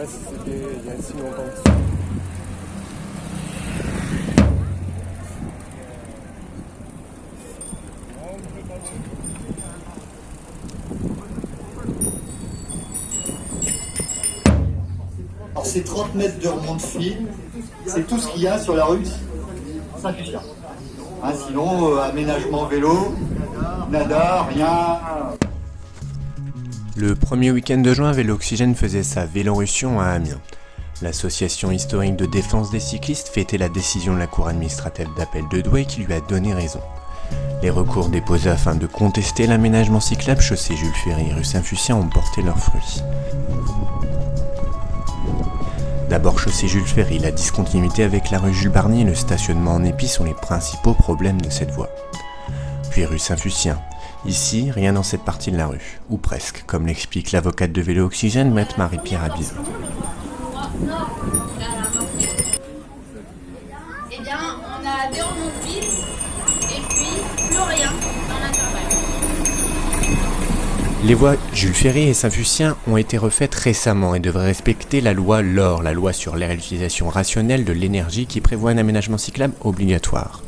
pas si c'était il y a si longtemps que ça. Alors c'est 30 mètres de remonte-fil, c'est tout ce qu'il y a sur la rue Saint-Lucien. Hein, sinon, aménagement vélo, nada, rien. Le premier week-end de juin, Vélo-Oxygène faisait sa Vélorussion à Amiens. L'association historique de défense des cyclistes fêtait la décision de la cour administrative d'appel de Douai qui lui a donné raison. Les recours déposés afin de contester l'aménagement cyclable chaussée Jules Ferry et rue Saint-Fucien ont porté leurs fruits. D'abord chaussée Jules Ferry, la discontinuité avec la rue Jules Barnier et le stationnement en épi sont les principaux problèmes de cette voie. Puis rue Saint-Fucien. Ici, rien dans cette partie de la rue, ou presque, comme l'explique l'avocate de Vélo-Oxygène, maître Marie-Pierre Abizot. Eh bien, on a des remontées et puis plus rien dans l'intervalle. Les voies Jules Ferry et Saint-Fucien ont été refaites récemment et devraient respecter la loi LOR, la loi sur la réutilisation rationnelle de l'énergie qui prévoit un aménagement cyclable obligatoire.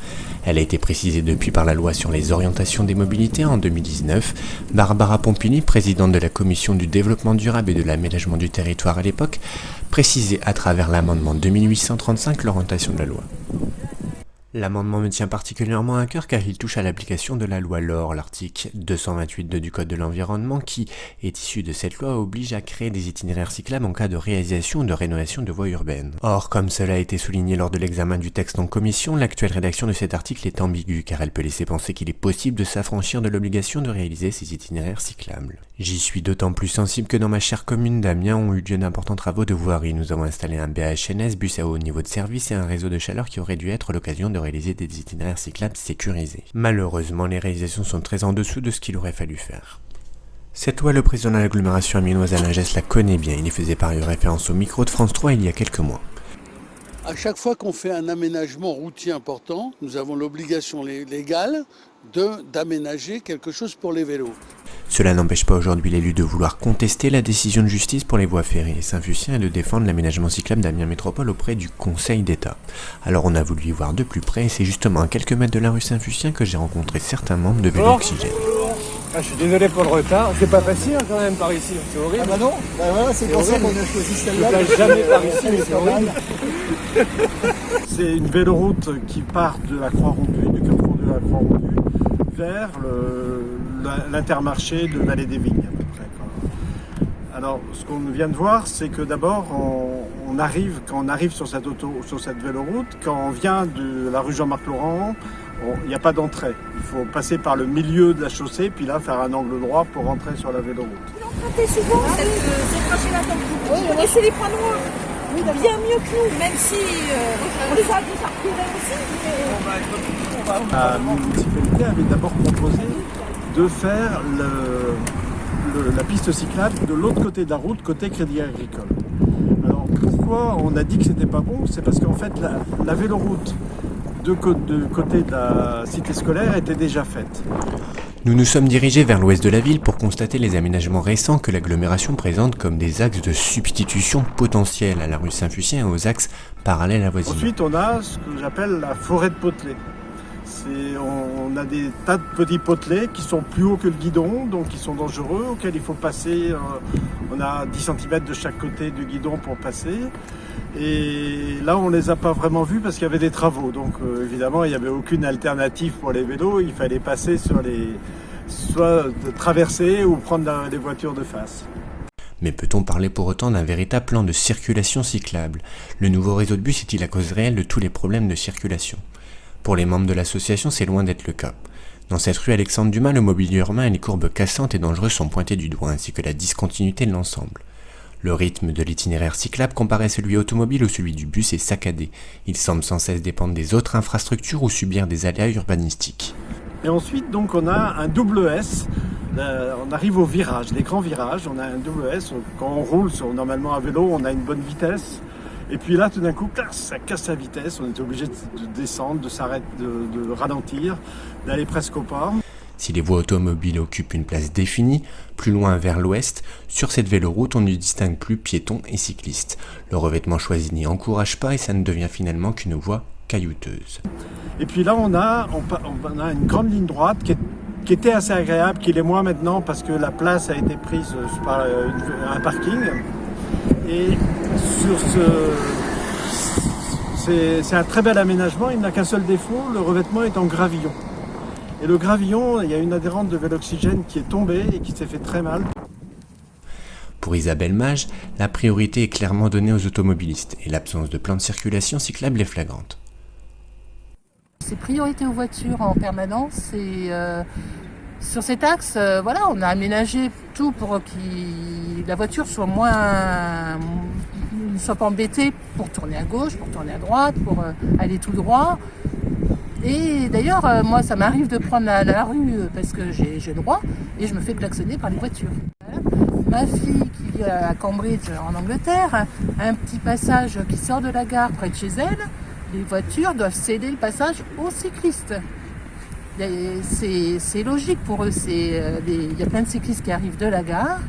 Elle a été précisée depuis par la loi sur les orientations des mobilités en 2019. Barbara Pompili, présidente de la commission du développement durable et de l'aménagement du territoire à l'époque, précisait à travers l'amendement 2835 l'orientation de la loi. L'amendement me tient particulièrement à cœur car il touche à l'application de la loi LOR, l'article 228.2 du Code de l'environnement qui est issu de cette loi oblige à créer des itinéraires cyclables en cas de réalisation ou de rénovation de voies urbaines. Or, comme cela a été souligné lors de l'examen du texte en commission, l'actuelle rédaction de cet article est ambiguë car elle peut laisser penser qu'il est possible de s'affranchir de l'obligation de réaliser ces itinéraires cyclables. J'y suis d'autant plus sensible que dans ma chère commune d'Amiens ont eu lieu d'importants travaux de voirie. Nous avons installé un BHNS, bus à haut niveau de service et un réseau de chaleur qui aurait dû être l'occasion de réaliser des itinéraires cyclables sécurisés. Malheureusement, les réalisations sont très en dessous de ce qu'il aurait fallu faire. Cette loi, le président de l'agglomération amiénoise Alain Geste la connaît bien. Il y faisait par ailleurs référence au micro de France 3 il y a quelques mois. À chaque fois qu'on fait un aménagement routier important, nous avons l'obligation légale d'aménager quelque chose pour les vélos. Cela n'empêche pas aujourd'hui l'élu de vouloir contester la décision de justice pour les voies ferrées et Saint-Fucien et de défendre l'aménagement cyclable d'Amiens Métropole auprès du Conseil d'État. Alors on a voulu y voir de plus près et c'est justement à quelques mètres de la rue Saint-Fucien que j'ai rencontré certains membres de Vélo-Oxygène. Ah, je suis désolé pour le retard, c'est pas facile quand même par ici, c'est horrible. Ah bah non, bah voilà, c'est pour ça qu'on a choisi Je celle-là. passe jamais par ici, mais c'est horrible. C'est une véloroute qui part de la Croix-Rompue, du carrefour de la Croix-Rompue, vers l'intermarché de Vallée des Vignes à peu près. Alors, ce qu'on vient de voir, c'est que d'abord, quand on arrive sur cette véloroute, quand on vient de la rue Jean-Marc Laurent, il n'y a pas d'entrée. Il faut passer par le milieu de la chaussée, puis là, faire un angle droit pour rentrer sur la véloroute. Vous empruntez souvent cette tracé-là comme vous connaissez les points noirs bien mieux que nous, même si on les a déjà retrouvés aussi. La municipalité avait d'abord proposé de faire la piste cyclable de l'autre côté de la route, côté Crédit Agricole. Alors pourquoi on a dit que c'était pas bon? C'est parce qu'en fait la véloroute de côté de la cité scolaire était déjà faite. Nous nous sommes dirigés vers l'ouest de la ville pour constater les aménagements récents que l'agglomération présente comme des axes de substitution potentiels à la rue Saint-Fucien et aux axes parallèles à voisinage. Ensuite, on a ce que j'appelle la forêt de potelets. On a des tas de petits potelets qui sont plus hauts que le guidon, donc qui sont dangereux, auxquels il faut passer. On a 10 cm de chaque côté du guidon pour passer. Et là, on ne les a pas vraiment vus parce qu'il y avait des travaux. Donc évidemment, il n'y avait aucune alternative pour les vélos. Il fallait passer soit traverser ou prendre les voitures de face. Mais peut-on parler pour autant d'un véritable plan de circulation cyclable? Le nouveau réseau de bus est-il la cause réelle de tous les problèmes de circulation? Pour les membres de l'association, c'est loin d'être le cas. Dans cette rue Alexandre Dumas, le mobilier urbain et les courbes cassantes et dangereuses sont pointés du doigt, ainsi que la discontinuité de l'ensemble. Le rythme de l'itinéraire cyclable comparé à celui automobile ou celui du bus est saccadé. Il semble sans cesse dépendre des autres infrastructures ou subir des aléas urbanistiques. Et ensuite, donc, on a un double S. On arrive au virage, les grands virages. On a un double S. Quand on roule normalement à vélo, on a une bonne vitesse. Et puis là, tout d'un coup, ça casse la vitesse. On est obligé de descendre, de s'arrêter, de ralentir, d'aller presque au pas. Si les voies automobiles occupent une place définie, plus loin vers l'ouest, sur cette véloroute on ne distingue plus piétons et cyclistes. Le revêtement choisi n'y encourage pas et ça ne devient finalement qu'une voie caillouteuse. Et puis là, on a une grande ligne droite qui était assez agréable, qui l'est moins maintenant parce que la place a été prise par un parking. Et sur c'est un très bel aménagement, il n'a qu'un seul défaut, le revêtement est en gravillon. Et le gravillon, il y a une adhérente de Véloxygène qui est tombée et qui s'est fait très mal. Pour Isabelle Mage, la priorité est clairement donnée aux automobilistes et l'absence de plan de circulation cyclable est flagrante. C'est priorité aux voitures en permanence et sur cet axe, on a aménagé tout pour que la voiture soit ne soit pas embêtée pour tourner à gauche, pour tourner à droite, pour aller tout droit. Et d'ailleurs, moi, ça m'arrive de prendre la rue parce que j'ai droit et je me fais klaxonner par les voitures. Ma fille qui vit à Cambridge en Angleterre, un petit passage qui sort de la gare près de chez elle, les voitures doivent céder le passage aux cyclistes. C'est logique pour eux, il y a plein de cyclistes qui arrivent de la gare,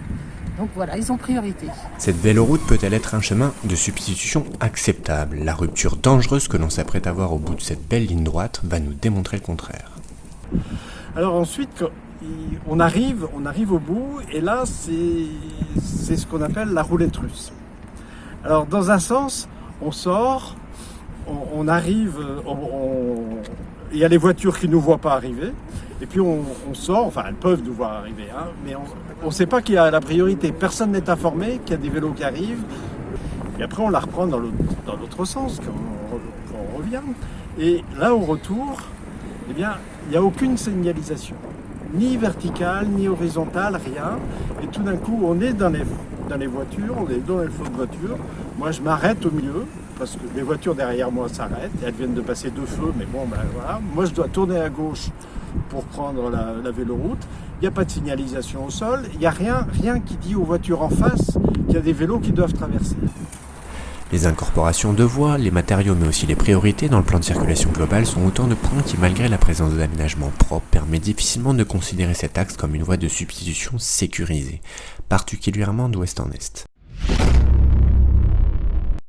donc voilà, ils ont priorité. Cette véloroute peut-elle être un chemin de substitution acceptable? La rupture dangereuse que l'on s'apprête à voir au bout de cette belle ligne droite va nous démontrer le contraire. Alors ensuite, on arrive au bout et là, c'est ce qu'on appelle la roulette russe. Alors dans un sens, on sort, on arrive, il y a les voitures qui ne nous voient pas arriver, et puis on sort, enfin elles peuvent nous voir arriver, hein, mais on ne sait pas qui a la priorité, personne n'est informé qu'il y a des vélos qui arrivent, et après on la reprend dans l'autre sens quand on revient. Et là au retour, eh bien, il n'y a aucune signalisation, ni verticale, ni horizontale, rien, et tout d'un coup on est dans les voitures, on est dans les flots de voitures, moi je m'arrête au milieu, parce que les voitures derrière moi s'arrêtent, elles viennent de passer 2 feux, mais bon, ben voilà. Moi, je dois tourner à gauche pour prendre la véloroute. Il n'y a pas de signalisation au sol, il n'y a rien qui dit aux voitures en face qu'il y a des vélos qui doivent traverser. Les incorporations de voies, les matériaux, mais aussi les priorités dans le plan de circulation global sont autant de points qui, malgré la présence d'aménagements propres, permet difficilement de considérer cet axe comme une voie de substitution sécurisée, particulièrement d'ouest en est.